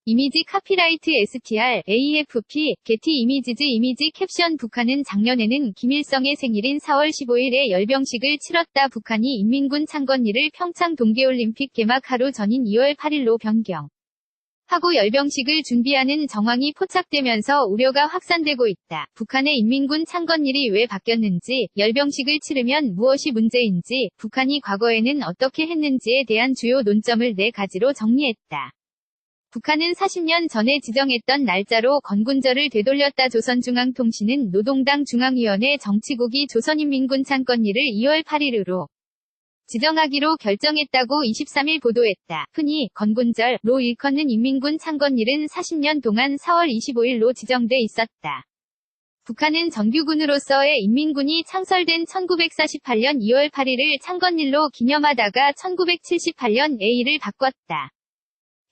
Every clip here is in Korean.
이미지 카피라이트 STR, AFP, 게티 이미지즈 이미지 캡션 북한은 작년에는 김일성의 생일인 4월 15일에 열병식을 치렀다. 북한이 인민군 창건일을 평창 동계올림픽 개막 하루 전인 2월 8일로 변경. 하고 열병식을 준비하는 정황이 포착되면서 우려가 확산되고 있다. 북한의 인민군 창건일이 왜 바뀌었는지, 열병식을 치르면 무엇이 문제인지, 북한이 과거에는 어떻게 했는지에 대한 주요 논점을 4가지로 정리했다. 북한은 40년 전에 지정했던 날짜로 건군절을 되돌렸다. 조선중앙통신은 노동당 중앙위원회 정치국이 조선인민군 창건일을 2월 8일으로 지정하기로 결정했다고 23일 보도했다. 흔히 건군절로 일컫는 인민군 창건일은 40년 동안 4월 25일로 지정돼 있었다. 북한은 정규군으로서의 인민군이 창설된 1948년 2월 8일을 창건일로 기념하다가 1978년에 이를 바꿨다.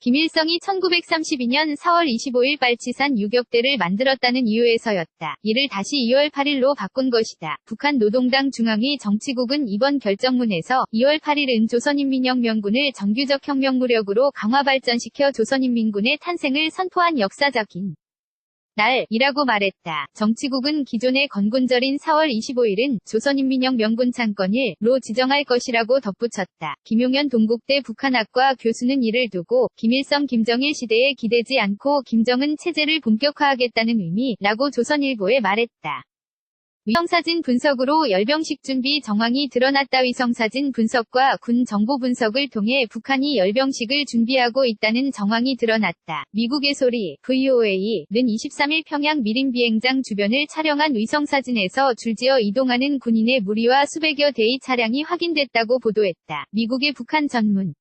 김일성이 1932년 4월 25일 빨치산 유격대를 만들었다는 이유에서였다. 이를 다시 2월 8일로 바꾼 것이다. 북한 노동당 중앙위 정치국은 이번 결정문에서 2월 8일은 조선인민혁명군을 정규적 혁명무력으로 강화 발전시켜 조선인민군의 탄생을 선포한 역사적인 날이라고 말했다. 정치국은 기존의 건군절인 4월 25일은 조선인민혁명군 창건일로 지정할 것이라고 덧붙였다. 김용현 동국대 북한학과 교수는 이를 두고 김일성 김정일 시대에 기대지 않고 김정은 체제를 본격화하겠다는 의미라고 조선일보에 말했다. 위성사진 분석으로 열병식 준비 정황이 드러났다. 위성사진 분석과 군 정보 분석을 통해 북한이 열병식을 준비하고 있다는 정황이 드러났다. 미국의 소리 VOA는 23일 평양 미림 비행장 주변을 촬영한 위성사진에서 줄지어 이동하는 군인의 무리와 수백여 대의 차량이 확인됐다고 보도했다. 미국의 북한 전문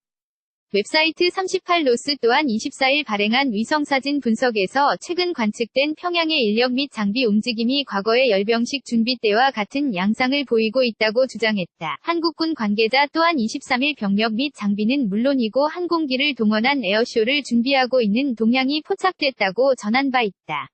웹사이트 38노스 또한 24일 발행한 위성사진 분석에서 최근 관측된 평양의 인력 및 장비 움직임이 과거의 열병식 준비 때와 같은 양상을 보이고 있다고 주장했다. 한국군 관계자 또한 23일 병력 및 장비는 물론이고 항공기를 동원한 에어쇼를 준비하고 있는 동향이 포착됐다고 전한 바 있다.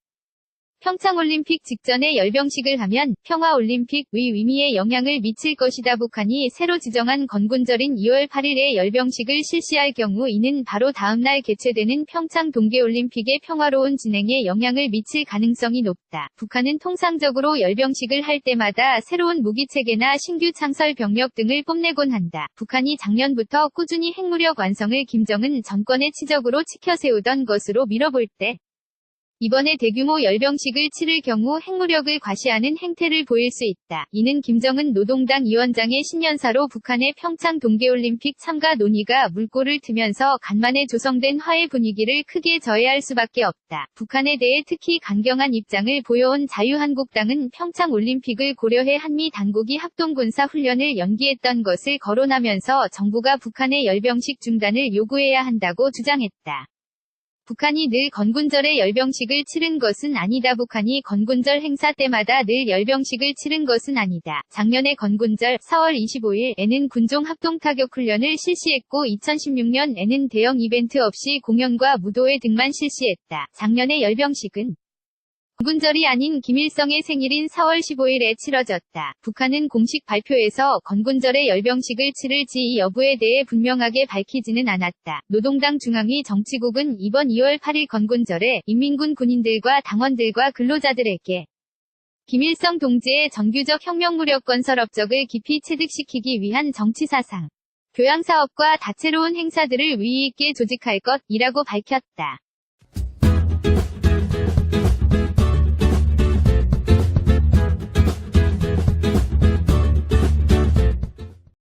평창올림픽 직전에 열병식을 하면 평화올림픽의 의미에 영향을 미칠 것이다. 북한이 새로 지정한 건군절인 2월 8일에 열병식을 실시할 경우 이는 바로 다음날 개최되는 평창 동계올림픽의 평화로운 진행에 영향을 미칠 가능성이 높다. 북한은 통상적으로 열병식을 할 때마다 새로운 무기체계나 신규 창설 병력 등을 뽐내곤 한다. 북한이 작년부터 꾸준히 핵무력 완성을 김정은 정권의 치적으로 치켜세우던 것으로 미뤄볼 때 이번에 대규모 열병식을 치를 경우 핵무력을 과시하는 행태를 보일 수 있다. 이는 김정은 노동당 위원장의 신년사로 북한의 평창 동계올림픽 참가 논의가 물꼬를 트면서 간만에 조성된 화해 분위기를 크게 저해할 수밖에 없다. 북한에 대해 특히 강경한 입장을 보여온 자유한국당은 평창 올림픽을 고려해 한미 당국이 합동군사 훈련을 연기했던 것을 거론하면서 정부가 북한의 열병식 중단을 요구해야 한다고 주장했다. 북한이 늘 건군절에 열병식을 치른 것은 아니다. 북한이 건군절 행사 때마다 늘 열병식을 치른 것은 아니다. 작년에 건군절 4월 25일에는 군종 합동타격훈련을 실시했고 2016년에는 대형 이벤트 없이 공연과 무도회 등만 실시했다. 작년의 열병식은 건군절이 아닌 김일성의 생일인 4월 15일에 치러졌다. 북한은 공식 발표에서 건군절에 열병식을 치를지 이 여부에 대해 분명하게 밝히지는 않았다. 노동당 중앙위 정치국은 이번 2월 8일 건군절에 인민군 군인들과 당원들과 근로자들에게 김일성 동지의 정규적 혁명무력 건설 업적을 깊이 체득시키기 위한 정치사상, 교양사업과 다채로운 행사들을 의의 있게 조직할 것이라고 밝혔다.